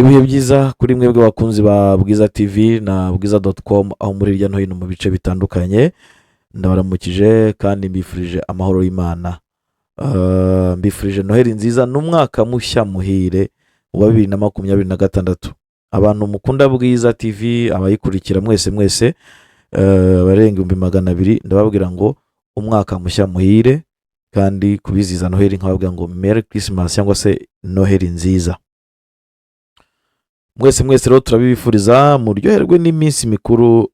ibihe byiza kuri mwebwe bakunzi ba Bwiza TV na bwiza.com aho muri hirya no hino mu bice bitandukanye. Ndabaramukije kandi mbifurije amahoro y'Imana. Mbifurije Noheli nziza n'umwaka mushya muhire wa 2026. Abantu mukunda Bwiza TV abayikurikira mwese barenga 200 ndababwira ngo umwaka mushya muhire, kandi kubiziza Noheli nkababwira ngo Merry Christmas cyangwa se Noheli nziza. Mwese rero turabifuriza muryoherwe n'iminsi mikuru,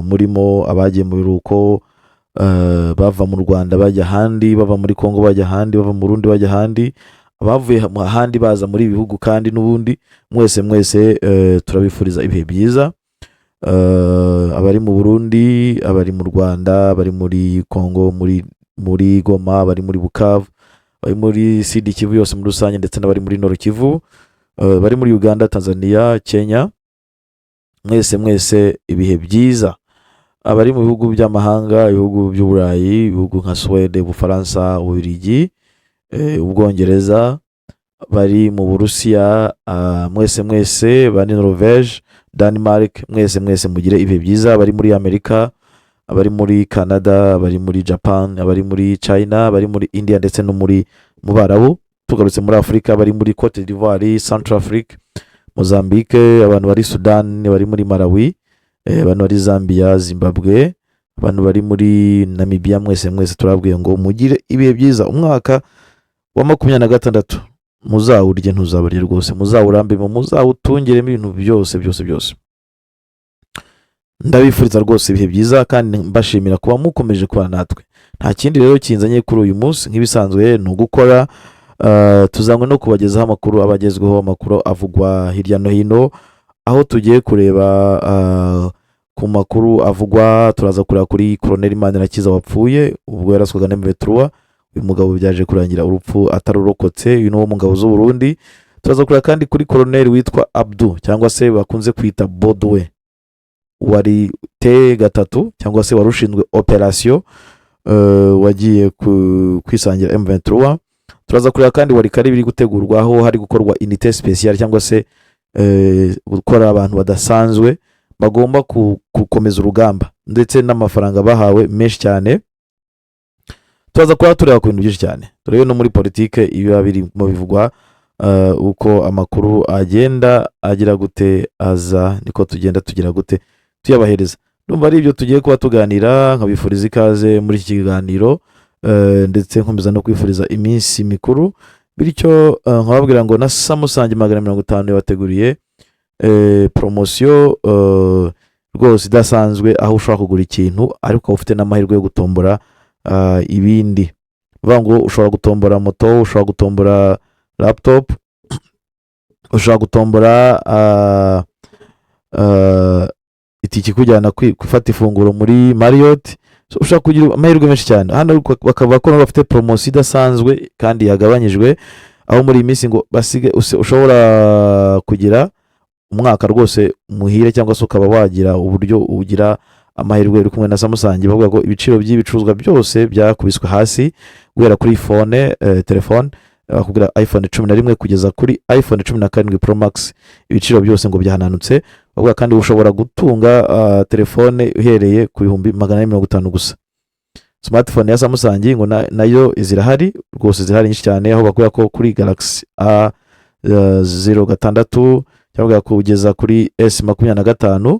murimo abagiye mu biruko, bava mu Rwanda bajya handi, bava muri Kongo bajya handi, bava mu Burundi bajya handi, abavuye handi baza muri bihugu kandi n'ubundi mwese turabifuriza ibihe byiza. Abari mu Burundi, abari mu Rwanda, abari muri Kongo, muri Goma, abari muri Bukavu, abari muri Sud Kivu yose muri rusange, ndetse n'abari muri Nord Kivu, bari muri Uganda, Tanzania, Kenya, mwese ibihe byiza. Abari mu bihugu by'amahanga, ibihugu by'Uburayi, ibihugu nka Sweden, Ubufaransa, Ububiligi, Ubwongereza, bari mu Burusiya, mwese bari Norvège, Denmark, mwese mugire ibihe byiza. Bari muri Amerika, abari muri Canada, abari muri Japan, abari muri China, abari muri India ndetse no muri mu Barabu. Tugarutse muri Afrika, bari muri Cote d'Ivoire, Central Africa, Mozambique, abantu bari Sudan, bari muri Malawi, abantu bari Zambia, Zimbabwe, abantu bari muri Namibia, mwese turabwiye ngo mugire ibihe byiza. Umwaka wa 2026 muzawurye ntuzabarye rwose, muzawurambemo, muzawutungiremo ibintu byose. Ndabifuriza rwose ibihe byiza kandi mbashimira kuba mukomeje kuba natwe. Nta kindi rero kinzanye kuri uyu munsi nk'ibisanzwe no gukora, tuzangwe no kubagezaho amakuru abagezweho, amakuru avugwa hirya no hino, aho tugiye kureba ku makuru avugwa. Turaza kureba kuri Colonel Manirakiza wapfuye ubwo yaraswaga na M23. Uyu mugabo byaje kurangira urupfu atarurokotse, uyu no mu ngabo z'u Burundi. Turaza kureba kandi kuri Colonel witwa Abdu cyangwa se bakunze kwita Bodwe, wari T3 cyangwa se warushinzwe operation, wagiye kwisangira M23. Turaza kureba kandi wari kari biri gutegurwa aho hari gukorwa unité spéciale cyangwa se gukora abantu badasanzwe bagomba gukomeza urugamba, ndetse n'amafaranga bahawe menshi cyane. Turaza kuba tureba ku bintu byinshi cyane, turebe no muri politike ibiba biri mu bivugwa, uko amakuru agenda agira gute aza niko tugenda tugira gute tuyabahereza. Ndumva ari ibyo tugiye kuba tuganira, nkabifuriza ikaze muri iki kiganiro, ndetse nkomeza no kwifuriza iminsi mikuru. Bityo nkababwira ngo na Samusange 150 yabateguriye promotion rwose idasanzwe, aho ushobora kugura ikintu ariko ufite n'amahirwe yo gutombora ibindi. Bivuga ngo ushobora gutombora moto, ushobora gutombora laptop, ushobora gutombora itiki kujyana gufata ifunguro muri Marriott. Ushaka kugira amahirwe menshi cyane. Hano bakaba ko bafite promotion idasanzwe kandi yagabanyijwe, aho muri iyi minsi ngo basige ushobora kugira umwaka rwose muhire, cyangwa se ukaba wagira uburyo ugira amahirwe uri kumwe na Samusange. Bavuga ko ibiciro by'ibicuruzwa byose byakubiswe hasi, guhera kuri telefone bakubwira iPhone 11 kugeza kuri iPhone 17 Pro Max, ibiciro byose ngo byahananutse. Bavuga kandi ushobora gutunga telefone uhereye ku 450 gusa. Smartphone ya Samusange ngo nayo zirahari rwose, zirahari nyinshi cyane, aho bakubwira ko kuri Galaxy A06 cyangwa kugeza kuri S25,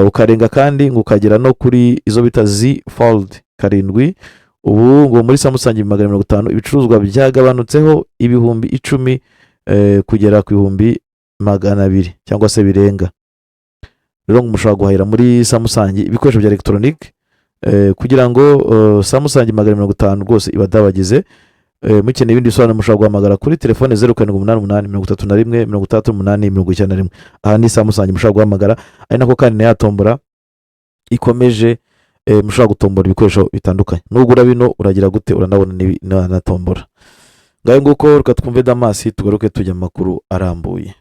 ukarenga kandi ngo ukagera no kuri izo bita Z Fold 7. Ubu ngo muri Samusange 150 ibicuruzwa byagabanutseho 10,000 kugera ku 200,000 cyangwa se birenga. Rero ngo mushobora guhahira muri Samusange ibikoresho bya electronic, kugira ngo Samusange 150 rwose ibadabagize. Mukeneye ibindi bisobanuro mushobora guhamagara kuri telefone 0788 aha ni Samusange mushobora guhamagara. Ari nako kandi yatombora ikomeje, mushobora gutombora ibikoresho bitandukanye. Nugura bino uragira gute, uranabona n'anatombora. Ngayo nguko reka twumve Damasi tugaruke tujya makuru arambuye.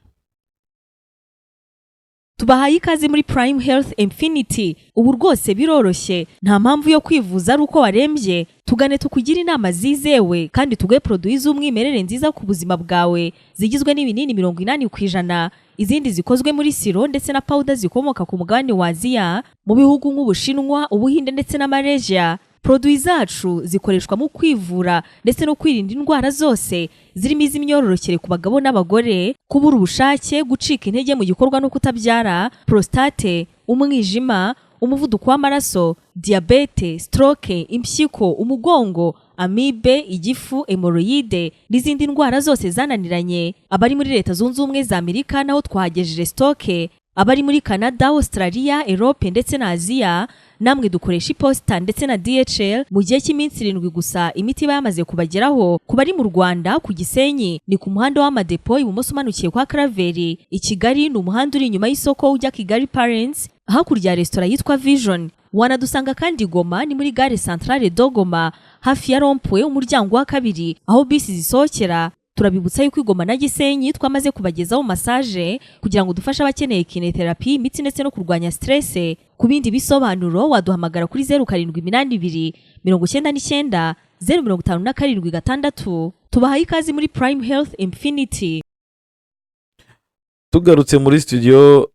Tubahaye ikaze muri Prime Health Infinity. Ubu rwose biroroshye, nta mpamvu yo kwivuza ari uko warembye. Tugane tukugira inama zizewe kandi tuguhe produit z'umwimerere nziza ku buzima bwawe, zigizwe n'ibinini 80%, izindi zikozwe muri siro ndetse na powder zikomoka ku mugabane wa Aziya, mu bihugu nk'Ubushinwa, Ubuhinde ndetse na Malaysia. Produit zacu zikoreshwa mu kwivura ndetse no kwirinda indwara zose, zirimo iz'imyororokere ku bagabo n'abagore, kubura ubushake, gucika intege mu gikorwa no kutabyara, prostate, umwijima, umuvuduko w'amaraso, diabete, stroke, impyiko, umugongo, amibe, igifu, hemorrhoide n'izindi ndwara zose zananiranye. Abari muri Leta Zunze Ubumwe za Amerika naho twahagejeje stoke, abari muri Canada, Australia, Europe ndetse na Aziya namwe dukoresha iposita ndetse na DHL mu gihe cy'iminsi 7 gusa imiti iba yamaze kubageraho. Ku bari mu Rwanda ku Gisenyi ni ku muhanda w'Amadepo ibumoso umanukiye kwa Karaveri. I Kigali ni umuhanda uri inyuma y'isoko ujya Kigali Parents hakurya ya restaurant yitwa Vision. Wanadusanga kandi Goma ni muri gare centrale Dogoma hafi ya Rompwe umuryango wa 2 aho bisi zisohokera. Turabibutsa yuko Goma na Gisenyi twamaze kubagezaho massage kugira ngo dufashe abakeneye kinetherapy, imiti ndetse no kurwanya stress. Ku bindi bisobanuro waduhamagara kuri 0782 99 057 Tubahaye ikaze muri Prime Health Infinity. Tugarutse muri studio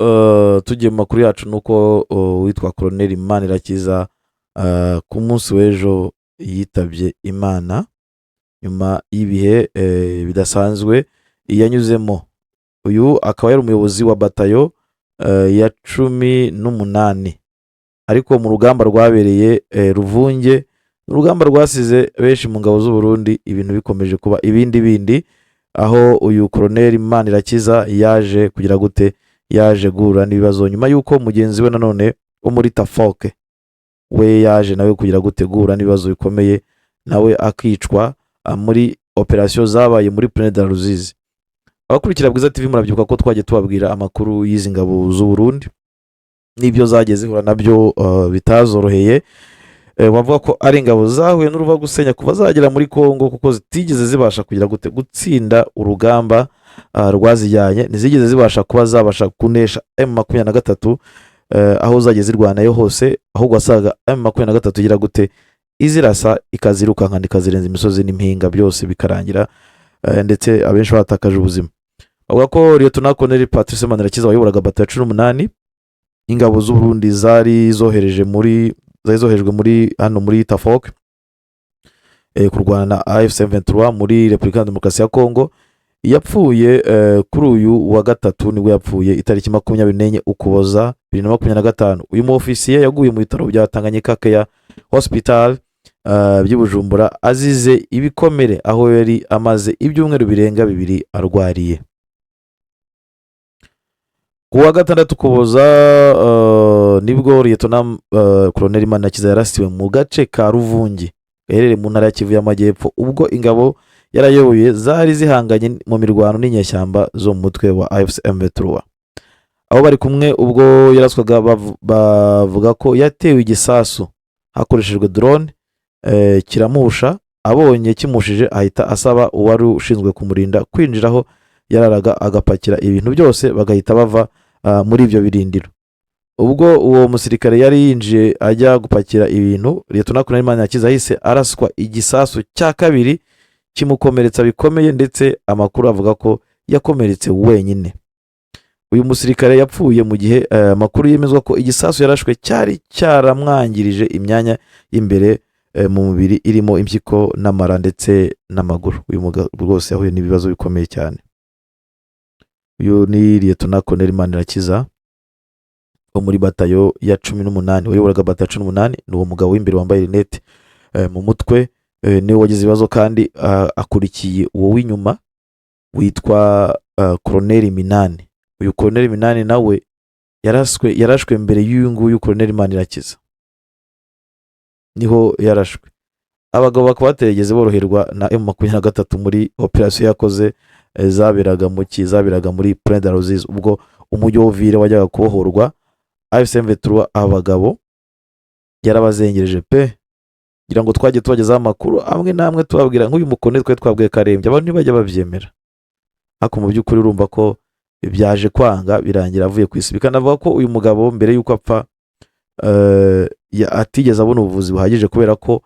tugiye mu makuru yacu nuko witwa Colonel Manirakiza ku munsi w'ejo yitabye Imana nyuma y'ibihe bidasanzwe yanyuzemo. Uyu akaba yari umuyobozi wa batayo ya 18, ariko mu rugamba rwabereye Ruvunge, urugamba rwasize benshi mu ngabo z'u Burundi, ibintu bikomeje kuba ibindi aho uyu Colonel Manirakiza yaje kugira gute, yaje guhura n'ibibazo nyuma yuko mugenzi we nanone wo muri Tafoke we yaje nawe kugira gute guhura n'ibibazo bikomeye, nawe akicwa muri operation zabaye muri Plaine de Ruzizi. Abakurikira Bwiza TV murabyuka ko twaje tubabwira amakuru y'izi ngabo z'u Burundi n'ibyo zageze hura nabyo bitazoroheye. Bavuga ko ari ingabo zahuye n'uruva gusenya kuva zagera muri Kongo, kuko zitigeze zibasha kugira gute gutsinda urugamba rwazijyanye, nizigeze zibasha kuba zabasha kunesha M23 aho zageze zirwanayo hose, aho gwasaga M23 igira gute izirasa ikaziruka kandi ikazirenza imisozi n'impinga byose bikarangira, ndetse abenshi batakaje ubuzima. Bavuga ko Lieutenant Colonel Patrice Manirakiza wayoboraga batayo 18 ingabo z'u Burundi zari zoherejwe muri hano muri Tafoke kurwana na AFC M23 muri Republika ya Demokarasi ya Kongo. Yapfuye kuri uyu wa gatatu, nibwo yapfuye itariki 24 Ukuboza 2025. Uyu mu ofisiye yaguye mu bitaro bya Tanganyika Care Hospital by'Ubujumbura azize ibikomere, aho yari amaze ibyumweru birenga 2 arwariye. Kuwa gatandatu Ukuboza nibwo Lieutenant Colonel Manirakiza yarasiwe mu gace ka Ruvungi gaherereye mu ntara ya Kivu y'Amajyepfo, ubwo ingabo yarayoboye zari zihanganye mu mirwano n'inyeshyamba zo mu mutwe wa AFC M23. Aho bari kumwe ubwo yaraswaga bavuga ko yatewe igisasu hakoreshejwe drone kiramusha, abonye kimushije ahita asaba uwari ushinzwe kumurinda kwinjiraho yararaga agapakira ibintu byose bagahita bava muri ibyo birindiro. Ubwo uwo musirikare yari yinjiye ajya gupakira ibintu, Lieutenant Colonel Manirakiza yahise araswa igisasu cya kabiri kimukomeretsa bikomeye, ndetse amakuru avuga ko yakomeretse wenyine. Uyu musirikare yapfuye mu gihe amakuru yemezwa ko igisasu yarashwe cyari cyaramwangirije imyanya y'imbere mu mubiri irimo impyiko n'amara ndetse n'amaguru. Uyu mugabo rwose yahuye n'ibibazo bikomeye cyane. Uyu ni Lieutenant Colonel Manirakiza wo muri batayo ya 18, wayoboraga batayo 18. ni uwo mugabo w'imbere wambaye rinete mu mutwe, niwe wagize ibibazo kandi akurikiye uwo w'inyuma witwa Colonel Minani. Uyu Colonel Minani nawe yarashwe mbere y'uyu nguyu Colonel Manirakiza, niho yarashwe. Abagabo bakaba bategeze boroherwa na M23 muri operation yakoze zabiraga muri Plaine de Ruzizi, ubwo umujyi wa Uvira wajyaga kubohorwa. AFC M23 abagabo yarabazengereje pe, ngira ngo twaje tubagezaho amakuru amwe namwe tubabwira nk'uyu mukone twabwiye Karembye, abantu ntibajya bavyemera. Ariko mu by'ukuri urumva ko byaje kwanga birangira avuye ku isi. Bikanavuga ko uyu mugabo mbere y'uko apfa atigeze abona ubuvuzi buhagije, kubera ko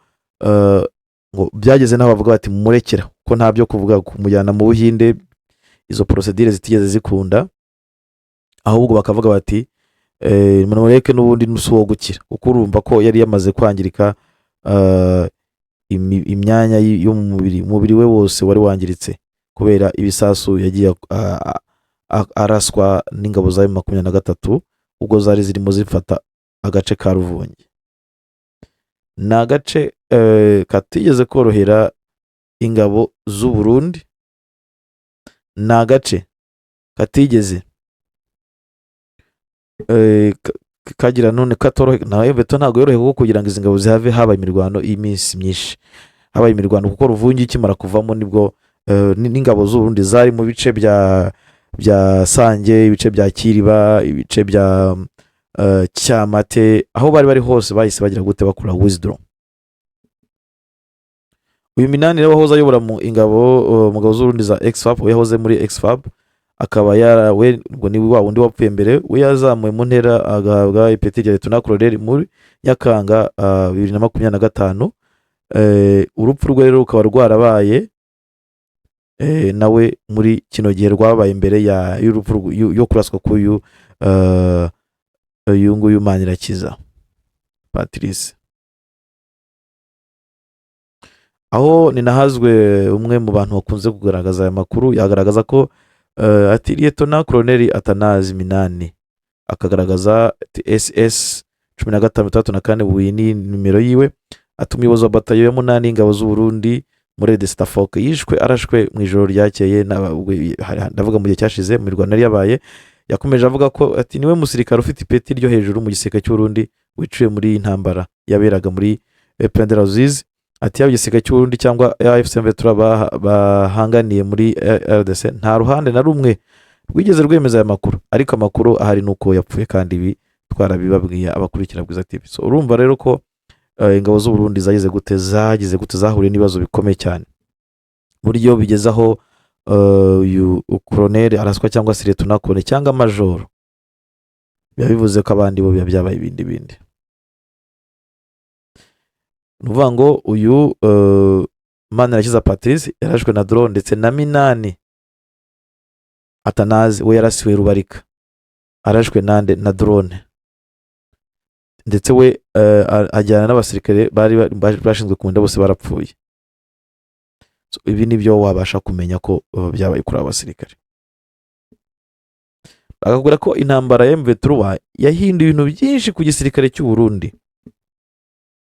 ngo byageze n'aho bavuga bati murekera ko nta byo kuvuga kumujyana mu Buhinde, izo procedure zitigeze zikunda, ahubwo bakavuga bati mureke n'ubundi nusuwo gukira, kuko urumva ko yari yamaze kwangirika imyanya yo mu mubiri we wose wari wangiritse kubera ibisasu yagiye araswa n'ingabo za M23 ubwo zari zirimo zifata agace ka Ruvungi. Ni agace katigeze korohera ingabo z'u Burundi, ni agace katigeze kagira none katorohe, nawe beto ntabwo yorohe kuko kugira ngo izi ngabo zihave habaye imirwano y'iminsi myinshi, habaye imirwano kuko Ruvungi ikimara kuvamo nibwo n'ingabo z'u Burundi zari mu bice bya Sange, ibice bya Kiriba, ibice bya Cyamate, aho bari hose bahise bagira gute bakura withdraw. Uyu Minani rero wahoze ayobora mu ingabo z'u Burundi za Exfab, yahoze muri Exfab, akaba yarawe ngo ni wa wundi wapfuye mbere, we yazamuye mu ntera agahabwa ipeti rya Lieutenant Colonel muri Nyakanga 2025. Urupfu rwe rero rukaba rwarabaye nawe muri kino gihe rwabaye imbere y'urupfu yo kuraswa k'uyu nguyu Manirakiza Patrice. Aho ninahazwe umwe mu bantu bakunze kugaragaza aya makuru, yagaragaza ko ati Lieutenant Colonel Atanazi Minani, akagaragaza SS 1534 buyi ni numero yiwe, ati umuyobozi wa batayo ya 8 ingabo z'u Burundi muri de Stafford yishwe arashwe mu ijoro ryakeye, ndavuga mu gihe cyashize mu Rwanda yabaye. Yakomeje avuga ko ati niwe musirikare ufite ipeti ryo hejuru mu gisirikare cy'u Burundi wiciwe muri intambara yaberaga muri Penderoziz. Ati yaba igisirikare cy'u Burundi cyangwa AFC/M23 bahanganiye muri RDC, nta ruhande na rumwe rwigeze rwemeza aya makuru, ariko amakuru ahari nuko yapfuye, kandi ibi twarabibabwiye abakurikira Bwiza TV. So urumva rero ko ingabo z'u Burundi zagize gute zahuriye n'ibibazo bikomeye cyane, buryo bigezaho uyu Colonel araswa cyangwa se Lieutenant Colonel cyangwa Major, bivuze ko abandi bo byabaye ibindi. Nuvuga ngo uyu Manirakiza Patrice yarashwe na drone, ndetse na Minani Atanazi we yarasiwe Rubarika arashwe na drone, ndetse we ajyana n'abasirikare bari bashinzwe kurinda bose barapfuye. So ibi nibyo wabasha kumenya ko byabaye kuri abasirikare. Bakakubwira ko intambara ya M23 yahinduye ibintu byinshi ku gisirikare cy'u Burundi,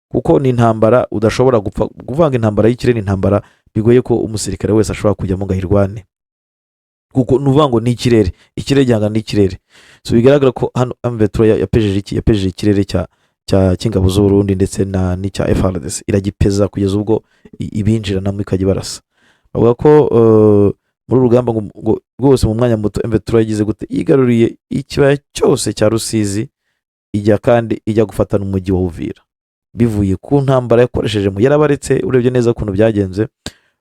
kuko ni intambara udashobora gupfa kuvanga. Intambara y'ikirere ni intambara bigoye ko umusirikare wese ashobora kujyamo ngo ahirwane, kuko nuvuga ngo ni ikirere gihanga n'ikirere. So bigaragara ko hano M23 yapejeje ikirere cy'ingabo z'u Burundi ndetse n'icya FARDC, iragipeza kugeza ubwo ibinjira namwe ikajya barasa. Bavuga ko muri urugamba ngo rwose mu mwanya muto M23 yagize gute yigaruriye ikibaya cyose cya Rusizi, ijya gufatana umujyi wa Uvira, bivuye ku ntambara yakoresheje mu yarabaretse. Urebye neza ukuntu byagenze,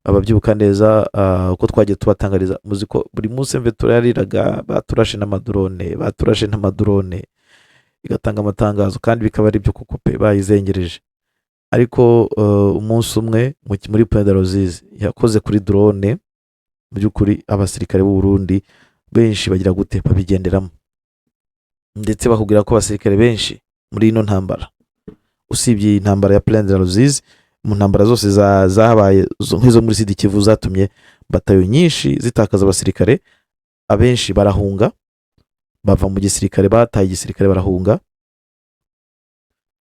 ababyibuka neza uko twagiye tubatangariza, muzi ko buri munsi M23 yariraga baturashe n'amadrone, igatanga amatangazo, kandi bikaba ari byo kuko pe bayizengereje. Ariko umunsi umwe muri Penderoziz yakoze kuri drone, mu by'ukuri abasirikare b'u Burundi benshi bagira gute babigenderamo, ndetse bakubwira ko abasirikare benshi muri ino ntambara, usibye intambara ya Penderoziz, mu ntambara zose zabaye nk'izo muri Sud Kivu zatumye batayo nyinshi zitakaza abasirikare, abenshi barahunga, bava mu gisirikare, bataye igisirikare barahunga,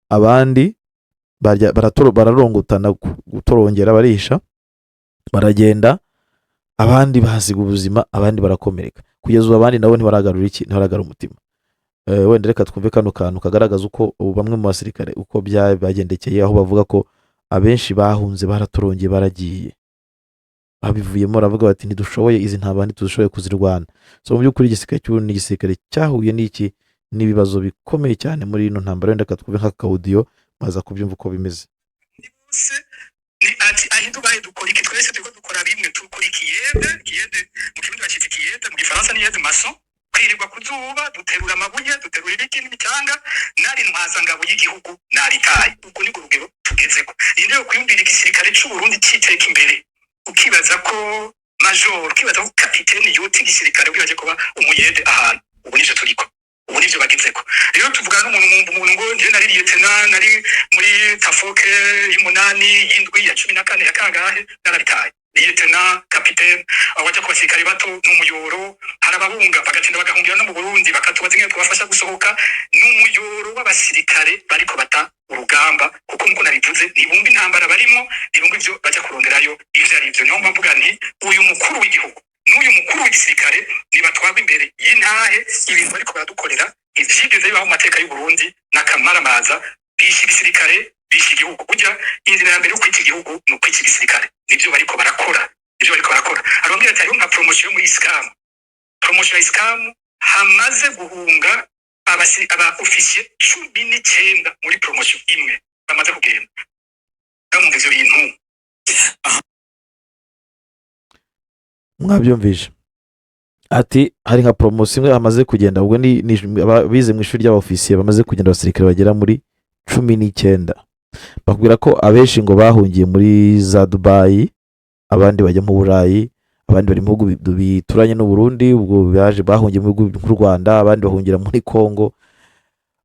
abandi bararongotana gutorongera barisha baragenda, abandi bahasiga ubuzima, abandi barakomereka, kugeza ubu abandi nabo ntibaragarura umutima. Wenda reka twumve kano kantu kagaragaza uko bamwe mu basirikare uko bagendekeye, aho bavuga ko abenshi bahunze baratorongeye baragiye, babivuyemo baravuga bati ntidushoboye izi ntambara, ntidushoboye kuzirwana. So mu by'ukuri igisirikare cy'Uburundi ni igisirikare cyahuye n'ibibazo bikomeye cyane muri ino ntambara. Wenda reka twumve nk'akaudio maza kubyumva uko bimeze. Ati ahinduka dukora iki, twese turiko dukora bimwe, tukora ikiyede mu kirundi bacita ikiyede, mu gifaransa ni yede mason. kwirirwa ku zuba duterura amabuye duterura ibiti n'imicanga nari ntwazangabo y'igihugu naritaye ubwo ni urugero tugezeko iyi rero kwiyumvira igisirikare c'u Burundi citeka imbere ukibaza ko major ukibaza ko kapiteni yuti igisirikare ukibaje kuba umuyede ahantu ubu nivyo turiko ubu nivyo bagezeko rero tuvugana n'umuntu ngo nje nari lieutenant nari muri tafoke y'umunani y'indwi ya 14 ya kangahe narabitaye lieutenant kapiteni abaje ku basirikare bato n'umuyoro harababunga bagatinda bagahungira no mu Burundi bakatubaza ingene twabafasha gusohoka n'umuyoro w'abasirikare bariko bata urugamba kuko nkuko nabivuze nibumva intambara barimo nibumva ivyo baja kuronderayo ivyo ari ivyo niyo mvuga nti uyu mukuru w'igihugu n'uyu mukuru w'igisirikare nibatwaba imbere y'intahe ibintu bariko baradukorera ivyigeze bibaho mu mateka y'u Burundi n'akamaramaza bishe igisirikare bishe igihugu burya inzira ya mbere yo kwita igihugu ni ukwita igisirikare nivyo bariko barakora arongera ati hariho nka promotion muri isikamu promotion ya isikamu hamaze guhunga aba officier 19 muri promotion imwe bamaze kugenda ndamumva ivyo bintu mwabyumvise ati hari nka promotion imwe hamaze kugenda ubwo ni bize mu ishuri ry'abofisiye bamaze kugenda abasirikare bagera muri 19 bakubwira ko abenshi ngo bahungiye muri za Dubai abandi bajya mu Burayi abandi bari mu bihugu bituranye n'u Burundi ubwo baje bahungiye mu bihugu nk'u Rwanda abandi bahungira muri Kongo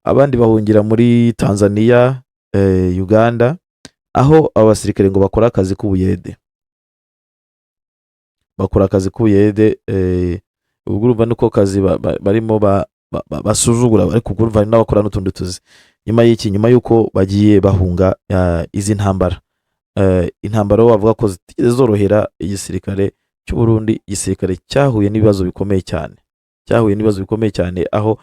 abandi bahungira muri Tanzania Uganda aho abasirikare ngo bakora akazi k'ubuyede ubwo urumva nuko kazi barimo basuzugura ariko urumva n'abakora n'utundi tuzi nyuma y'uko bagiye bahunga izi ntambara intambara bavuga ko zorohera igisirikare cy'u Burundi igisirikare cyahuye n'ibibazo bikomeye cyane aho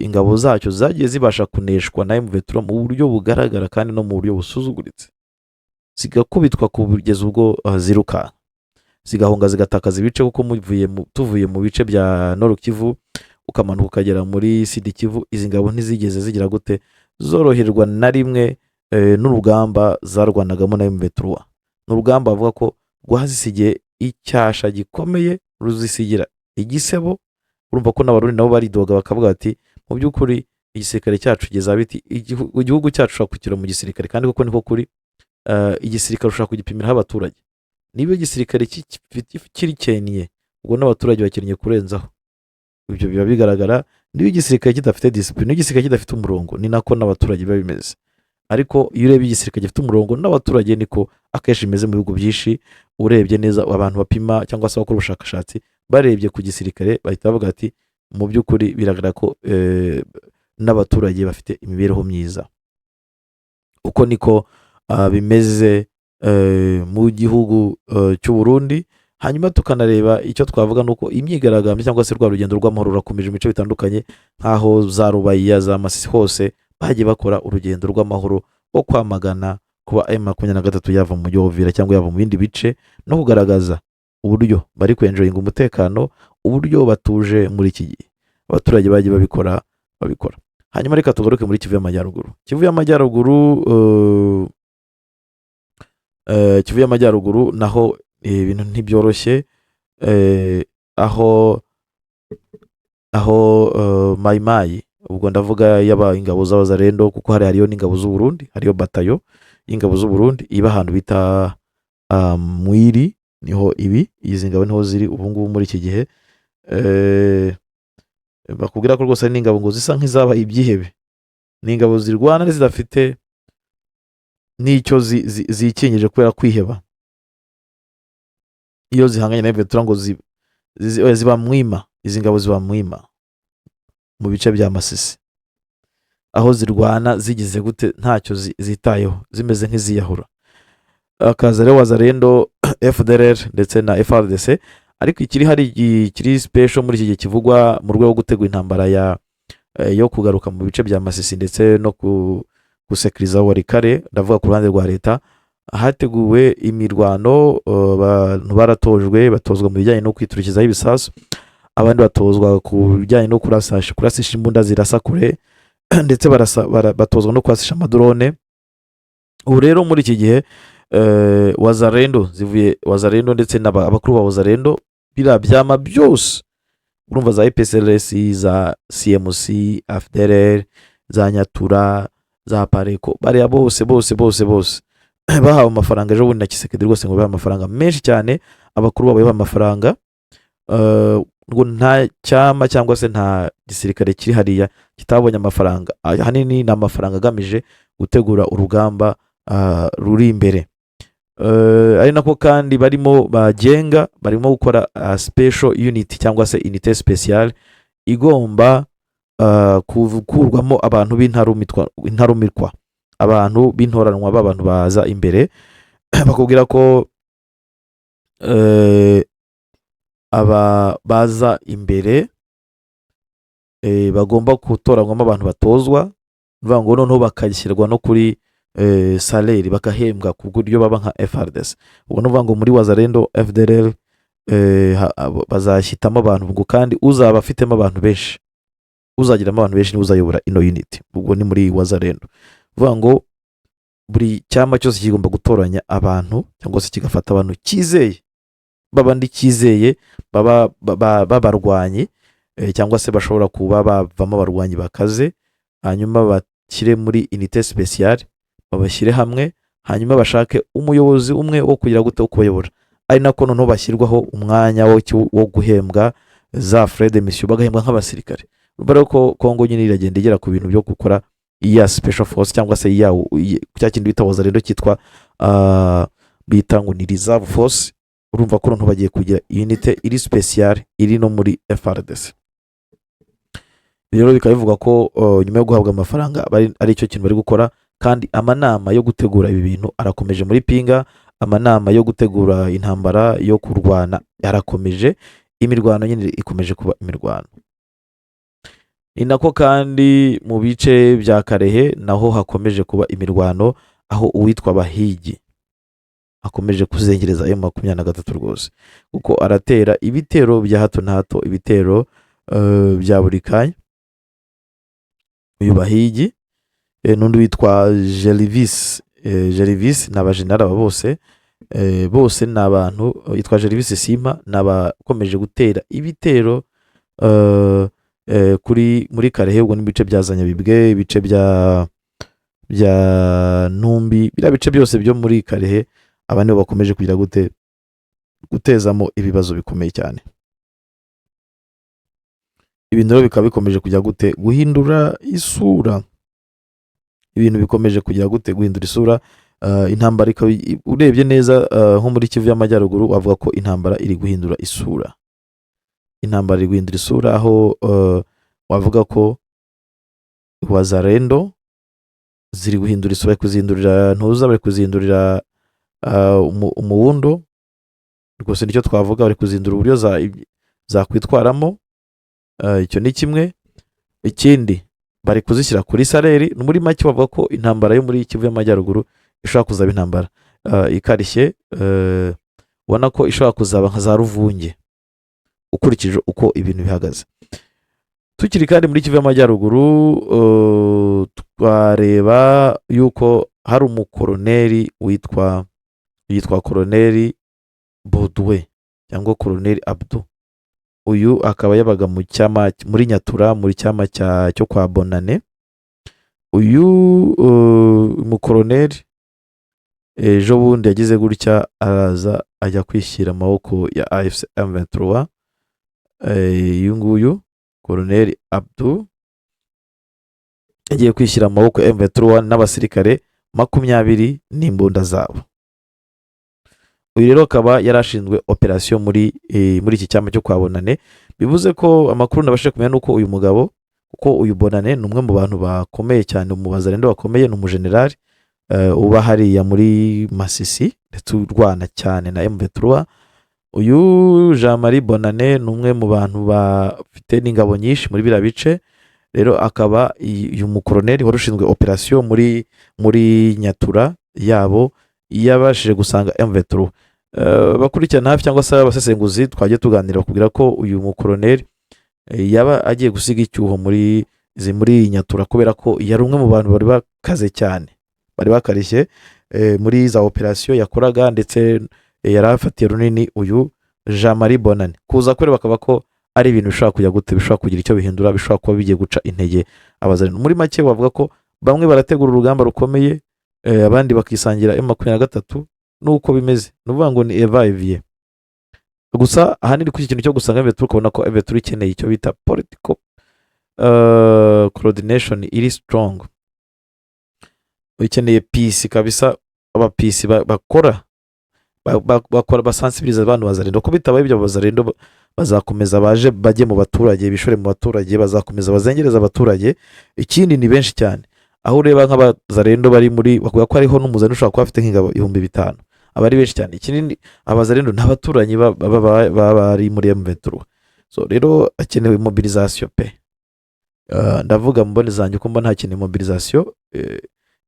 ingabo zacyo zagiye zibasha kuneshwa na M23 mu buryo bugaragara kandi no mu buryo busuzuguritse zigakubitwa kugeza ubwo ziruka zigahunga zigatakaza ibice kuko tuvuye mu bice bya Nord Kivu ukamanuka ukagera muri Sud Kivu izi ngabo ntizigeze zigira gute zoroherwa na rimwe n'urugamba zarwanagamo na M23 n'urugamba bavuga ko rwazisigiye icyasha gikomeye ruzisigira igisebo urumva ko n'abarundi nabo baridoga bakavuga ati mu by'ukuri igisirikare cyacu kigeza biti igihugu cyacu ushaka kukira mu gisirikare kandi koko niko kuri igisirikare ushaka kugipimiraho abaturage niba igisirikare kirikeniye ubwo n'abaturage bakennye kurenzaho ibyo biba bigaragara niba igisirikare kidafite discipline igisirikare kidafite umurongo ni nako n'abaturage biba bimeze ariko iyo urebye igisirikare gifite umurongo n'abaturage niko akenshi bimeze mu bihugu byinshi urebye neza abantu bapima cyangwa se bakora ubushakashatsi barebye ku gisirikare bahita bavuga ati mu by'ukuri biragaragara ko n'abaturage bafite imibereho myiza uko niko bimeze mu gihugu cy'u Burundi hanyuma tukanareba icyo twavuga nuko imyigaragambyo cyangwa se rwa rugendo rw'amahoro rurakomeje mu bice bitandukanye nkaho za Rubayiya za Masisi hose bagiye bakora urugendo rw'amahoro wo kwamagana kuba M23 yava mu mujyi wa Uvira cyangwa yava mu bindi bice no kugaragaza uburyo bari kwenjoyinga umutekano uburyo batuje muri iki gihe abaturage bagiye babikora hanyuma reka tugaruke muri Kivu y'Amajyaruguru naho ibintu ntibyoroshye aho Mayimayi ubwo ndavuga yaba ingabo z'abazarendo kuko hariyo n'ingabo z'u Burundi hariyo batayo y'ingabo z'u Burundi iba ahantu bita Mwiri niho izi ngabo niho ziri ubu ngubu muri iki gihe bakubwira ko rwose ari n'ingabo ngo zisa nk'izaba ibyihebe n'ingabo zirwana zidafite n'icyo zikingije kubera kwiheba iyo zihanganye na M23 ngo ziba mwima izi ngabo ziba mwima mu bice bya Masisi aho zirwana zigize gute ntacyo zitayeho zimeze nk'iziyahura akaza rero wazarendo FDLR ndetse na FRDC ariko ikiri special muri iki gihe kivugwa mu rwego rwo gutegura intambara yo kugaruka mu bice bya Masisi ndetse no gusekiriza warikare ndavuga ku ruhande rwa leta hateguwe imirwano abantu baratozwe batozwa mu bijyanye no kwiturikizaho ibisasu abandi batozwa ku bijyanye no kurasisha imbunda zirasa kure ndetse batozwa no kurasisha amadrone ubu rero muri iki gihe wazarendo ndetse n'abakuru ba wazarendo biriya byama byose urumva za EPSLS, za CMC, AFDLR, za Nyatura, za Pareko, bariya bose bahawe amafaranga ejo bundi na Kisekedi rwose ngo bahawe amafaranga menshi cyane, abakuru babo bahawe amafaranga. Ngo nta cyama cyangwa se nta gisirikare kiri hariya kitabonye amafaranga. Ahanini ni amafaranga agamije gutegura urugamba ruri imbere. Ari nako kandi barimo gukora special unit cyangwa se unité spéciale igomba kukurwamo abantu b'intarumirwa, abantu b'intoranwa, b'abantu baza imbere. Bakubwira ko aba baza imbere bagomba gutoranyamo abantu batozwa, bivuga ngo noneho bakashyirwa no kuri salaire, bakahembwa ku buryo baba nka FARDC. ubwo ni ukuvuga ngo muri Wazalendo, FDLR bazashyitamo abantu, ubwo kandi uzaba afitemo abantu benshi, uzagiramo abantu benshi niwe uzayobora ino unit. ubwo ni muri Wazalendo. bivuga ngo buri cyama cyose kigomba gutoranya abantu cyangwa se kigafata abantu cyizeye, babandi cyizeye b'abarwanyi cyangwa se bashobora kuba bavamo abarwanyi bakaze, hanyuma bashyire muri unité spéciale, babashyire hamwe, hanyuma bashake umuyobozi umwe wo kugira gute wo kubayobora. Ari nako noneho bashyirwaho umwanya wo guhembwa za frais de mission, bagahembwa nk'abasirikare. urumva rero ko Kongo nyine iragenda igera ku bintu byo gukora iya special force cyangwa se cya kindi bita Wazalendo cyitwa bita ngo ni reserve force. urumva ko noneho bagiye kugira unité iri spéciale iri no muri FARDC. rero bikaba bivuga ko nyuma yo guhabwa amafaranga ari cyo kintu bari gukora, kandi amanama yo gutegura ibi bintu arakomeje muri Pinga. Amanama yo gutegura intambara yo kurwana yarakomeje, imirwano nyine ikomeje kuba imirwano. Ni nako kandi mu bice bya Karehe naho hakomeje kuba imirwano, aho uwitwa Bahigi akomeje kuzengereza M23 rwose, kuko aratera ibitero bya hato na hato, ibitero bya buri kanya. Uyu Bahigi n'undi witwa Gervis n'abajenera bose ni abantu. yitwa Gervis Sima, n'abakomeje gutera ibitero muri Karehe, ubwo n'ibice bya Zanyabibwe, ibice bya Numbi, biriya bice byose byo muri Karehe, abandi bakomeje kugira gutezamo ibibazo bikomeye cyane. Ibintu rero bikaba bikomeje kujya guhindura isura. Ibintu bikomeje kugira guhindura isura. Intambara urebye neza nko muri Kivu y'Amajyaruguru wavuga ko intambara iri guhindura isura. Intambara iri guhindura isura, aho wavuga ko Wazalendo ziri guhindura isura, bari kuzindurira umuwundo rwose, nicyo twavuga, bari kuzindura uburyo zakwitwaramo. Icyo ni kimwe. Ikindi bari kuzishyira kuri saleri. Muri make bavuga ko intambara yo muri Kivu y'Amajyaruguru ishobora kuzaba intambara ikarishye, ubona ko ishobora kuzaba nka za Ruvunge ukurikije uko ibintu bihagaze. Tukiri kandi muri Kivu y'Amajyaruguru, twareba yuko hari umukoroneri yitwa Koroneri Baudouin cyangwa Koroneri Abdou. Uyu akaba yabaga muri Nyatura, muri cyama cyo kwa Bonane. Uyu umukoroneri ejo bundi yagize gutya, araza ajya kwishyira amaboko ya AFC M23. uyu nguyu Koroneri Abdou yagiye kwishyira amaboko ya M23 n'abasirikare 20 n'imbunda zabo. Uyu rero akaba yarashinzwe operation muri iki cyama cyo kwa Bonane. Bivuze ko amakuru nabashe kumenya nuko uyu mugabo, kuko uyu Bonane ni umwe mu bantu bakomeye cyane mu Wazalendo bakomeye, ni umujenerali uba hariya muri Masisi ndetse urwana cyane na M23. Uyu Jean Marie Bonane ni umwe mu bantu bafite n'ingabo nyinshi muri biriya bice. Rero akaba uyu mukoroneri warushinzwe operation muri Nyatura yabo, yabashije gusanga M23. Bakurikirana hafi cyangwa se abasesenguzi twagiye tuganira kugira ko uyu mukoroneri yaba agiye gusiga icyuho muri Nyatura, kubera ko yari umwe mu bantu bari bakaze cyane, bari bakarishye muri za operation yakoraga, ndetse yari afatiye runini uyu Jean Marie Bonane. Kuza kure bakaba ko ari ibintu bishobora kujya gute, bishobora kugira icyo bihindura, bishobora kuba bigiye guca intege abazarendo. Muri make bavuga ko bamwe barategura urugamba rukomeye, abandi bakisangira M23 nuko bimeze, nuvuga ngo ni evaivie. Gusa ahanini ku kintu cyo gusanga M23 ukabona ko M23 ikeneye icyo bita political coordination iri strong, ikeneye peace kabisa, aba peace bakora basensibiliza abantu bazarendo ko bitabaye ibyo bazarendo bazakomeza bajye mu baturage, bishore mu baturage, bazakomeza bazengereza abaturage. Ikindi ni benshi cyane, aho ureba nk'abazarendo bari muri, bavuga ko ariho n'umuzarendo ushobora kuba afite nk'ingabo 5,000, aba ari benshi cyane. Ikindi abazarendo n'abaturanyi bari muri M23, so rero akenewe mobilisation pe. Ndavuga mbone zanjye ko mbona hakenewe mobilisation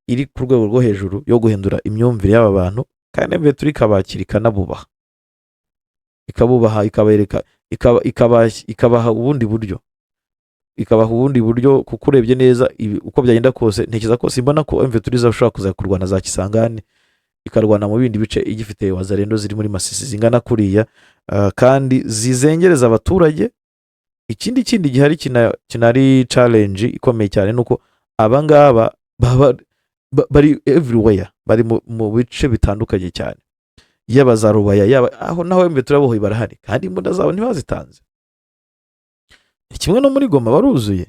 iri ku rwego rwo hejuru yo guhindura imyumvire y'aba bantu, kandi M23 ikabakira, ikabubaha, ikabereka, ikabaha ubundi buryo, kuko urebye neza uko byagenda kose ntekereza ko simbona ko M23 izashobora kuza kurwana za Kisangani, ikarwana mu bindi bice igifite wazarendo ziri muri Masisi zingana kuriya, kandi zizengereza abaturage. Ikindi gihari kinari challenge ikomeye cyane nuko abangaba bari everywhere, bari mu bice bitandukanye cyane, yaba za Rubaya, yaba aho naho M23 bohoye barahari, kandi imbunda zabo ntibazitanze. Kimwe no muri Goma baruzuye,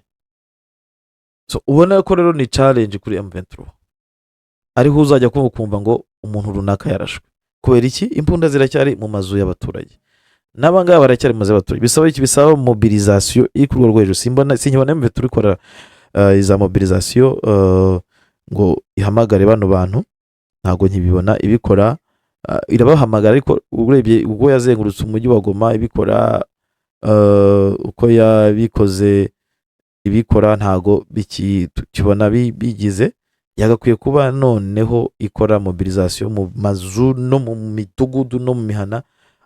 so ubona ko rero ni challenge kuri M23. Ariho uzajya kumva ngo umuntu runaka yarashwe, kubera iki? Imbunda ziracyari mu mazu y'abaturage, n'abangaba baracyari mu mazu y'abaturage. Bisaba mobilisation iri ku rwego rwo hejuru. Sinkibona M23 ikora iza mobilisation ngo ihamagare bano bantu, ntago nkibibona ibikora. Irabahamagara, ariko urebye ubwo yazengurutse umujyi wa Goma ibikora, uko yabikoze ibikora, ntago kibona bigize. Yagakwiye kuba noneho ikora mobilisation mu mazu no mu mitugudu no mu mihana,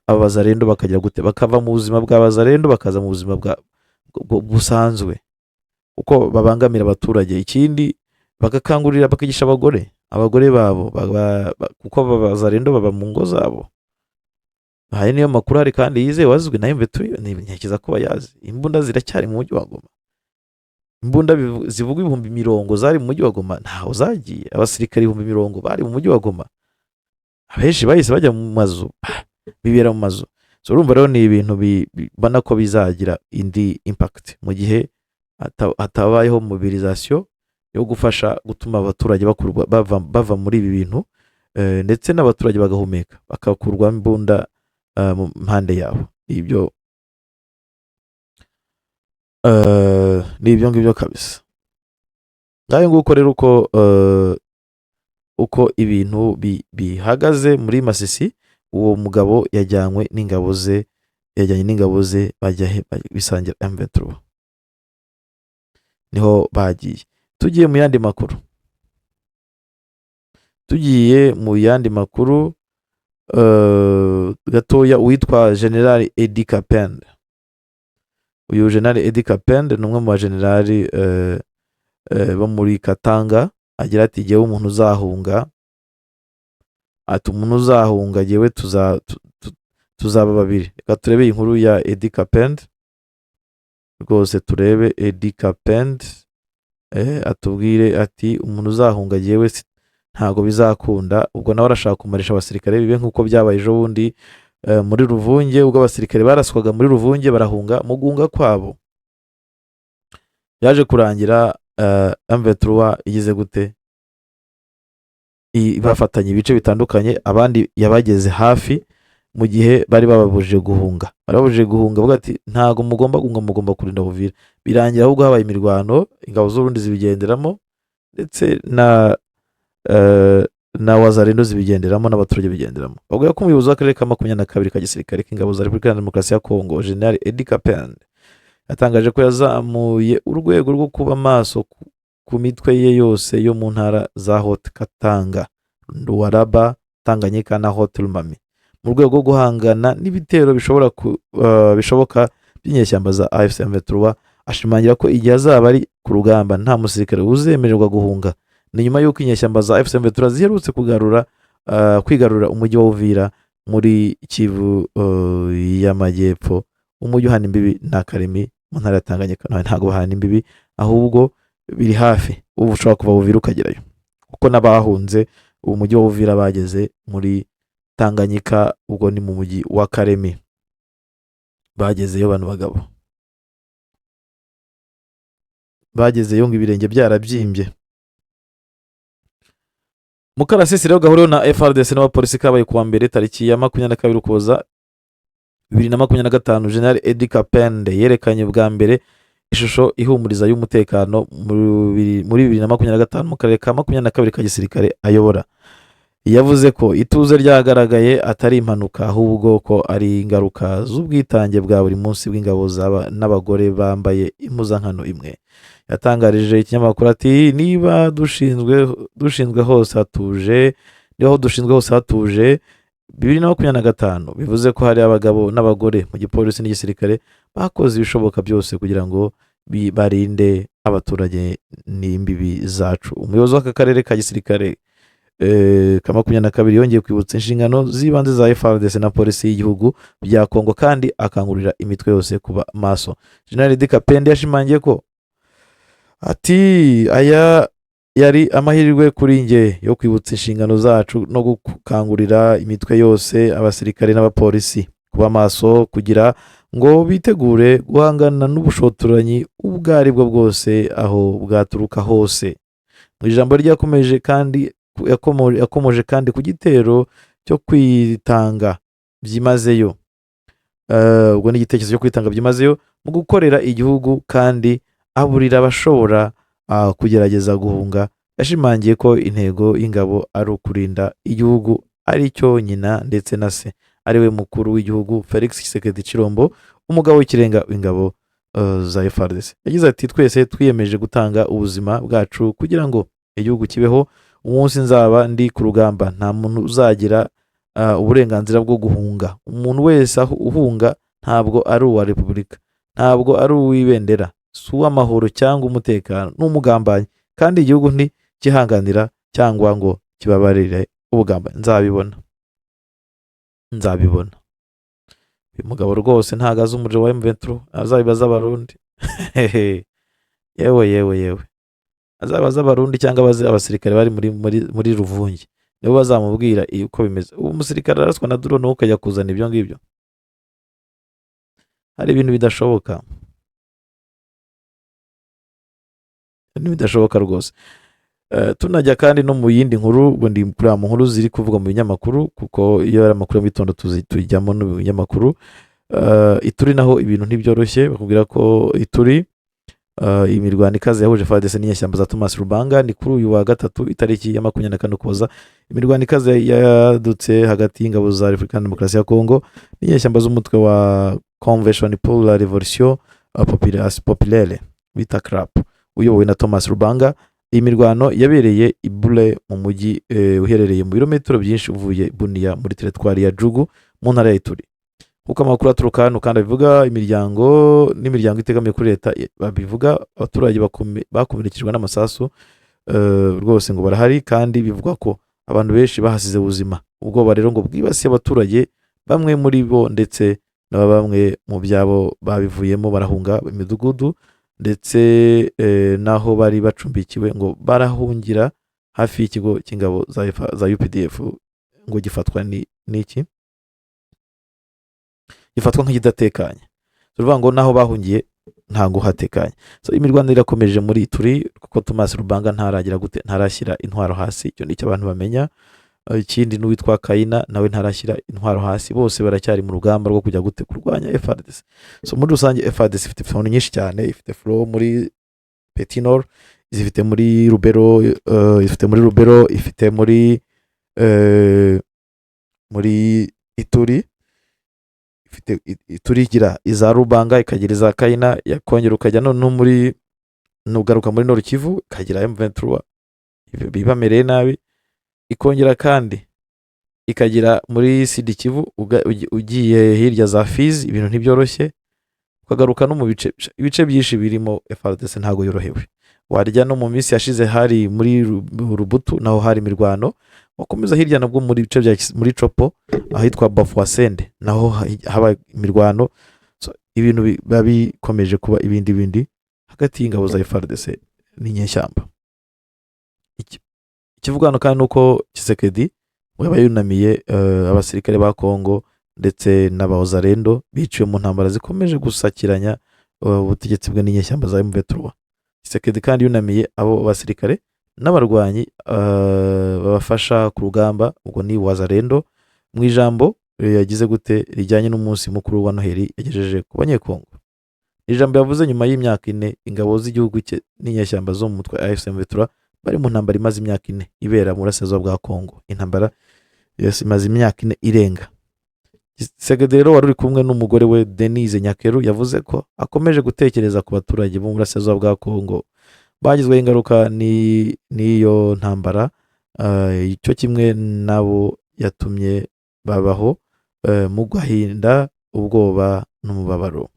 abazarendo bakajya gute, bakava mu buzima bw'abazarendo bakaza mu buzima busanzwe, uko babangamira abaturage. Ikindi bagakangurira, bakigisha abagore babo, kuko abazarendo baba mu ngo zabo. Hari niyo makuru hari kandi yizewe azwi na M23, ntekereza ko bayazi. Imbunda ziracyari mu mujyi wa Goma, imbunda zivuga 10,000 zari mu mujyi wa Goma, ntaho zagiye. Abasirikari 10,000 bari mu mujyi wa Goma, abenshi bahise bajya mu mazu, bibera mu mazu. So urumva rero ni ibintu bibona ko bizagira indi impact mu gihe hatabayeho mobilisation yo gufasha gutuma abaturage bava muri ibi bintu, ndetse n'abaturage bagahumeka, bakakurwa imbunda mu mpande yabo. Ibyo ni ibyo ngibyo kabisa. Ngayo nguko rero uko ibintu bihagaze muri Masisi. Uwo mugabo yajyanye n'ingabo ze bajya bisangira M23, niho bagiye. Tugiye mu yandi makuru gatoya, witwa General Edi Kapende. Uyu General Edi Kapende ni umwe mu bagenerali bo muri Katanga. Agira ati jyewe umuntu uzahunga, jyewe tuzaba babiri. Reka turebe inkuru ya Edi Kapende, rwose turebe Edi Kapende atubwire ati umuntu uzahunga jyewe ntago bizakunda. Ubwo nawe arashaka kumarisha abasirikare bibe nk'uko byabaye ejo bundi muri Ruvunge, ubwo abasirikare baraswaga muri Ruvunge barahunga. Mugunga kwabo yaje kurangira, M23 igize gute, bafatanye ibice bitandukanye, abandi yabageze hafi mu gihe bari bababujije guhunga. Bavuga ati ntago mugomba guhunga, mugomba kurinda Uvira. Birangira ahubwo habaye imirwano, ingabo z'Urundi zibigenderamo, ndetse na wazarendo zibigenderamo, n'abaturage bigenderamo. Bavuga ko umuyobozi w'akarere ka 22 ka gisirikare k'ingabo za Repubulika ya Demokarasi ya Kongo, General Edi Kapende, yatangaje ko yazamuye urwego rwo kuba maso ku mitwe ye yose yo mu ntara za Haut Katanga, Luaraba, Tanganyika na Haut Lomami, mu rwego rwo guhangana n'ibitero bishoboka by'inyeshyamba za AFC M23. Ashimangira ko igihe azaba ari ku rugamba nta musirikare uzemererwa guhunga. Ni nyuma y'uko inyeshyamba za AFC M23 ziherutse kwigarurira umujyi wa Uvira muri Kivu y'Amajyepfo umujyi uhana imbibi na Karemi mu ntara ya Tanganyika ntabwo bahana imbibi, ahubwo biri hafi, ubu ushobora kuva Uvira ukagerayo, kuko n'abahunze ubu mujyi wa Uvira bageze muri Tanganyika, ubwo ni mu mujyi wa Karemi bagezeyo. Bano bagabo bagezeyo ngo ibirenge byarabyimbye. mu Karasisi rero gahuriweho na FARDC n'abapolisi kabaye kuwa mbere tariki ya 22 Ukuboza 2025. General Edi Kapende yerekanye bwa mbere ishusho ihumuriza y'umutekano muri 2025 mu karere ka 22 ka gisirikare ayobora. Yavuze ko ituze ryagaragaye atari impanuka, ahubwo ko ari ingaruka z'ubwitange bwa buri munsi bw'ingabo n'abagore bambaye impuzankano imwe. Yatangarije ikinyamakuru ati niba dushinzwe hose hatuje 2025 bivuze ko hari abagabo n'abagore mu gipolisi n'igisirikare bakoze ibishoboka byose kugira ngo barinde abaturage n'imbibi zacu. Umuyobozi w'aka karere ka gisirikare ka 22 yongeye kwibutsa inshingano z'ibanze za FARDC na polisi y'igihugu bya Kongo, kandi akangurira imitwe yose kuba maso. General Edi Kapende yashimangiye ko ati aya yari amahirwe kuri nge yo kwibutsa inshingano zacu no gukangurira imitwe yose, abasirikare n'abapolisi kuba maso kugira ngo bitegure guhangana n'ubushotoranyi ubwo ari bwo bwose aho bwaturuka hose. Mu ijambo ryakomeje kandi yakomoje kandi ku gitero cyo kwitanga byimazeyo, ubwo ni igitekerezo cyo kwitanga byimazeyo mu gukorera igihugu, kandi aburira abashobora kugerageza guhunga. Yashimangiye ko intego y'ingabo ari ukurinda igihugu ari cyo nyina ndetse na se ariwe mukuru w'igihugu Felix Tshisekedi Tshilombo, umugabo w'ikirenga w'ingabo za FARDC. Yagize ati twese twiyemeje gutanga ubuzima bwacu kugira ngo igihugu kibeho. Umunsi nzaba ndi ku rugamba nta muntu uzagira uburenganzira bwo guhunga. Umuntu wese uhunga ntabwo ari uwa repubulika, ntabwo ari uw'ibendera, si uw'amahoro cyangwa umutekano, n'umugambanyi, kandi igihugu ntikihanganira cyangwa ngo kibabarire ubugambanyi. Nzabibona. Uyu mugabo rwose ntago azi umuriro wa M23, azabibaza abarundi. yewe azabaza abarundi cyangwa abaze abasirikare bari muri Ruvungi, nibo bazamubwira uko bimeze. Ubu umusirikare araswa na drone ukajya kuzana ibyo ngibyo, hari ibintu bidashoboka, rwose. Tunajya kandi no mu yindi nkuru, ubwo ndi kuri mu nkuru ziri kuvuga mu binyamakuru, kuko iyo ari amakuru y'itondo tujyamo no mu binyamakuru. Ituri naho ibintu ntibyoroshye, bakubwira ko Ituri imirwano ikaze yahuje FARDC n'inyeshyamba za Thomas Rubanga ni kuri uyu wa gatatu itariki ya 24 Ukuboza. Imirwano ikaze yadutse hagati y'ingabo za Repubulika ya Demokarasi ya Kongo n'inyeshyamba z'umutwe wa Convention pour la Révolution Populaire bita CRAP uyobowe na Thomas Rubanga. Iyi mirwano yabereye i Bule mu mujyi uherereye mu birometero byinshi uvuye Bunia muri teritwari ya Jugu mu ntara ya Ituri. Kuko amakuru aturuka hano kandi bivuga n'imiryango itegamiye kuri leta babivuga, abaturage bakomerekejwe n'amasasu rwose ngo barahari, kandi bivugwa ko abantu benshi bahasize ubuzima. Ubwoba rero ngo bwibasiye abaturage, bamwe muri bo ndetse na bamwe mu byabo babivuyemo barahunga imidugudu, ndetse naho bari bacumbikiwe ngo barahungira hafi y'ikigo cy'ingabo za UPDF ngo gifatwa n'iki, gifatwa nk'ikidatekanye. Tuvuga ngo naho bahungiye ntango hatekanye. Imirwano irakomeje muri Ituri, kuko Thomas Rubanga ntarashyira intwaro hasi, icyo nicyo abantu bamenya. Ikindi n'uwitwa Kayina nawe ntarashyira intwaro hasi, bose baracyari mu rugamba rwo kujya kurwanya FARDC. Muri rusange FARDC ifite front nyinshi cyane, ifite front muri Petit Nord, ifite muri Rubero, ifite muri Ituri, ifite Ituri igira iza Rubanga, ikagira iza Kayina, yakongera ukajya no nugaruka muri Nord Kivu ikagira M23 bibamereye nabi, ikongera kandi ikagira muri Sud Kivu ugiye hirya za Fizi ibintu ntibyoroshye, ukagaruka no mu bice byinshi birimo FARDC ntago yorohewe. Warya no mu minsi yashize hari muri Rubutu naho hari imirwano, wakomeza hirya nabwo muri bice bya muri Chopo ahitwa Bafuasende naho haba imirwano. ibintu biba bikomeje kuba ibindi hagati y'ingabo za FARDC n'inyeshyamba. Ikivuga hano kandi nuko Tshisekedi yaba yunamiye abasirikare ba Kongo ndetse n'abawazarendo biciwe mu ntambara zikomeje gusakiranya ubutegetsi bwe n'inyeshyamba za M23. Tshisekedi kandi yunamiye abo basirikare n'abarwanyi babafasha ku rugamba, ubwo ni wazarendo, mu ijambo yagize gute rijyanye n'umunsi mukuru wa Noheli yagejeje ku banyekongo. Ijambo yavuze nyuma y'imyaka 4 ingabo z'igihugu cye n'inyeshyamba zo mu mutwe AFC M23 bari mu ntambara imaze imyaka 4 ibera mu burasirazuba bwa Kongo. Intambara imaze imyaka 4 irenga. Tshisekedi rero wari uri kumwe n'umugore we Denise Nyakeru yavuze ko akomeje gutekereza ku baturage bo mu burasirazuba bwa Kongo bagizweho ingaruka n'iyo ntambara, icyo kimwe nabo yatumye babaho mu gahinda, ubwoba n'umubabaro.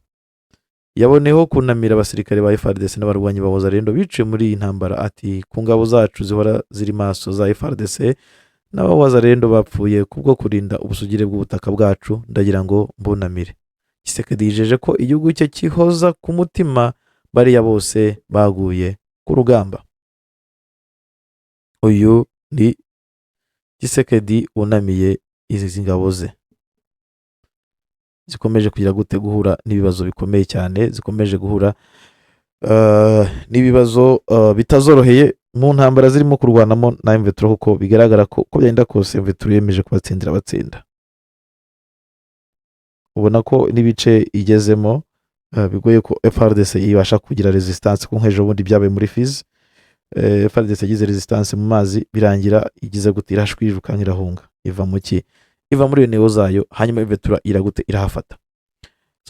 Yaboneyeho kunamira abasirikare ba FARDC n'abarwanyi ba wazarendo biciye muri iyi ntambara, ati ku ngabo zacu zihora ziri maso za FARDC n'abawazarendo bapfuye kubwo kurinda ubusugire bw'ubutaka bwacu, ndagira ngo mbunamire. Tshisekedi yijeje ko igihugu cye kihoza ku mutima bariya bose baguye ku rugamba. Uyu ni Tshisekedi unamiye izi ngabo ze zikomeje kugira gute guhura n'ibibazo bikomeye cyane, zikomeje guhura n'ibibazo bitazoroheye mu ntambara zirimo kurwanamo na M23, kuko bigaragara ko byenda kose M23 yemeje kubatsindira batsinda. Ubona ko n'ibice igezemo bigoye ko FARDC ibasha kugira resistance, ku nkejo bundi byabaye muri Fizi. FARDC yagize resistance mu mazi birangira igize gute irashwiruka nk'irahunga, iva muri neo zayo, hanyuma M23 iragute irahafata.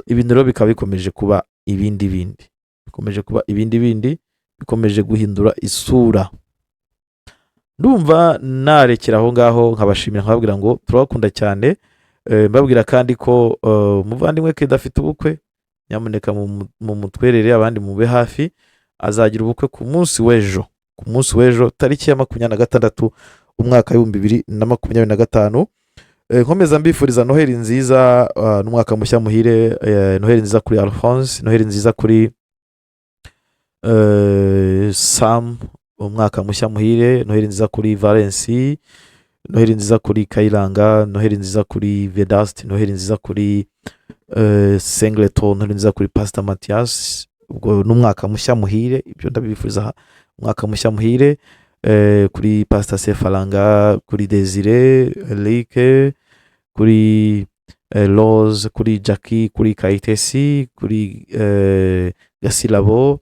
Ibintu rero bikaba bikomeje kuba ibindi bikomeje guhindura isura. Ndumva narekera aho ngaho nkabashimira nkababwira ngo turabakunda cyane, mbabwira kandi ko muvandimwe Keda afite ubukwe, nyamuneka mu mutwerere abandi mube hafi, azagira ubukwe ku munsi w'ejo tariki ya 26 umwaka wa 2025. Nkomeza mbifuriza Noheli nziza n'umwaka mushya muhire, Noheli nziza kuri Alphonse, Noheli nziza kuri Sam, umwaka mushya muhire, Noheli nziza kuri Valence, Noheli nziza kuri Kayiranga, Noheli nziza kuri Vedaste, Noheli nziza kuri Sengleton, Noheli nziza kuri Pastor Mathias. Ubwo n'umwaka mushya muhire, ibyo ndabifuriza umwaka mushya muhire kuri Pastor Sefalanga, kuri Desire, Like, kuri Rose, kuri Jackie, kuri Kaitesi, kuri Gasilabo,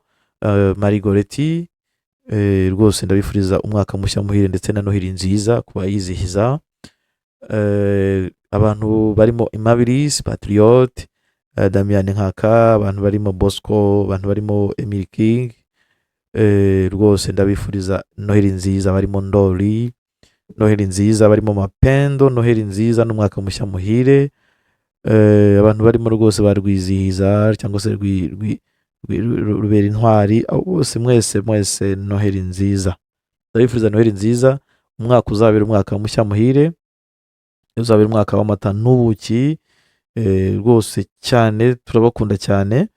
Marigoreti. Rwose ndabifuriza umwaka mushya muhire ndetse na Noheli nziza kuba yizihiza. Abantu barimo Imabilis, Patriot, Damian Nkaka, abantu barimo Bosco, abantu barimo Emil King, rwose ndabifuriza Noheli nziza. Barimo Ndoli, Noheli nziza. Barimo Mapendo, Noheli nziza n'umwaka mushya muhire. Abantu barimo rwose barwizihiza cyangwa se rubera intwari, abo bose mwese Noheli nziza. Ndabifuriza Noheli nziza, umwaka uzabera umwaka mushya muhire, uzabera umwaka w'amata n'ubuki. Rwose cyane turabakunda cyane.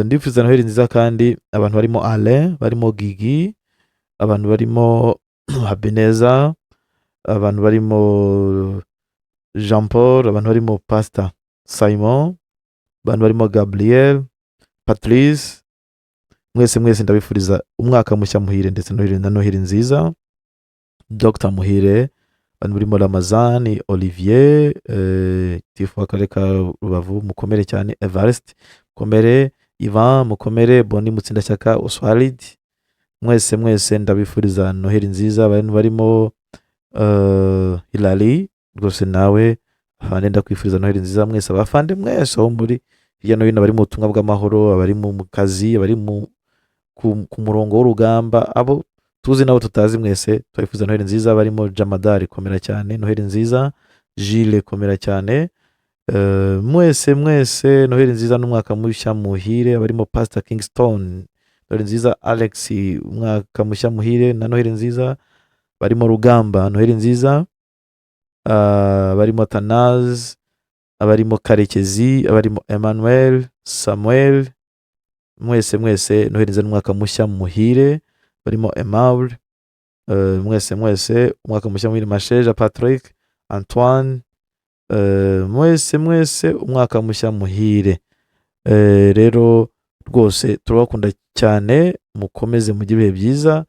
Ndifuriza Noheli nziza kandi abantu barimo Alain, barimo Gigi, abantu barimo Habineza, abantu barimo Jean Paul, abantu barimo Pastor Simon, abantu barimo Gabriel, Patrice. Mwese ndabifuriza umwaka mushya muhire ndetse na Noheli nziza. Dr Muhire, abantu barimo Ramazani, Olivier, Tifu w'akarere ka Rubavu, mukomere cyane. Evariste mukomere, Ivan mukomere, Boni Mutsindashyaka, Oswald. Mwese ndabifuriza Noheli nziza. Abantu barimo Hilali, rwose nawe afande ndakwifuriza Noheli nziza. Mwese abafande mwese aho muri hirya no hino, bari mu butumwa bw'amahoro, abari mu kazi, abari ku murongo w'urugamba, abo tuzi nabo tutazi, mwese twifuza Noheli nziza. Barimo Jamadari, komera cyane, Noheli nziza. Gilles, komera cyane. Mwese Noheli nziza n'umwaka mushya muhire. Barimo Pastor Kingston, Noheli nziza. Alex, umwaka mushya muhire na Noheli nziza. Barimo Rugamba, Noheli nziza. Barimo Tanaz, abarimo Karekezi, abarimo Emmanuel, Samuel, mwese nohereza n'umwaka mushya muhire, barimo Aimable, mwese umwaka mushya muhire, Masheja Patrick, Antoine, mwese umwaka mushya muhire. Rero rwose turabakunda cyane, mukomeze mugire ibihe byiza.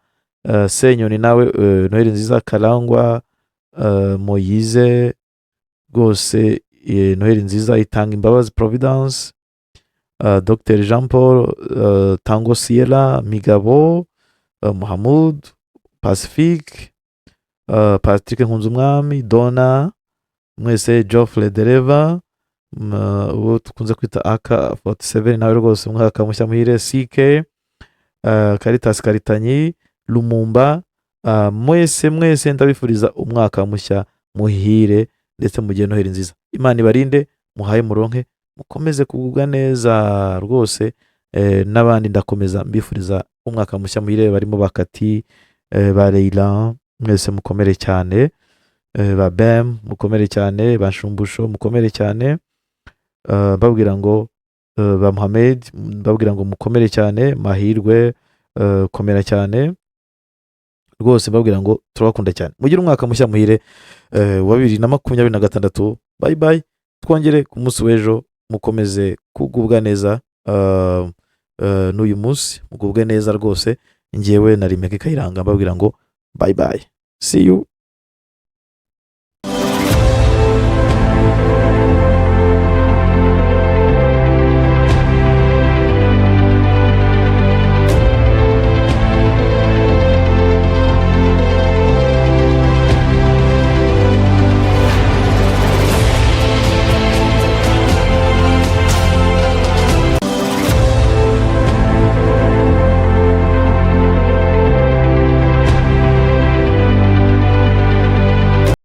Senyoni nawe noheri nziza, Karangwa, Moyize rwose noheri nziza, Itanga Imbabazi Providence, Dr Jean Paul, Tango Sierra, Migabo, Muhamud, Pacifique, Patrick Nkunzumwami, Donna, mwese, Geoffrey Dereva, uwo tukunze kwita aka 47 nawe rwose umwaka mushya muhire, CK, Caritas Karitanyi, Lumumba, mwese ndabifuriza umwaka mushya muhire ndetse mugiye noheri nziza. Imana ibarinde, muhaye muronke, mukomeze kugubwa neza rwose. N'abandi ndakomeza mbifuriza umwaka mushya muhire, barimo Bakati, ba Leila, mwese mukomere cyane, ba Bem mukomere cyane, ba Shumbusho mukomere cyane, babwira ngo ba Mohamed babwira ngo mukomere cyane, Mahirwe komera cyane rwose, babwira ngo turabakunda cyane, mugire umwaka mushya muhire wa 2026. Bye bye, twongere ku munsi w'ejo, mukomeze kugubwa neza. N'uyu munsi mugubwe neza rwose. Njyewe na Rimeke Kayiranga mbabwira ngo bye bye, see you.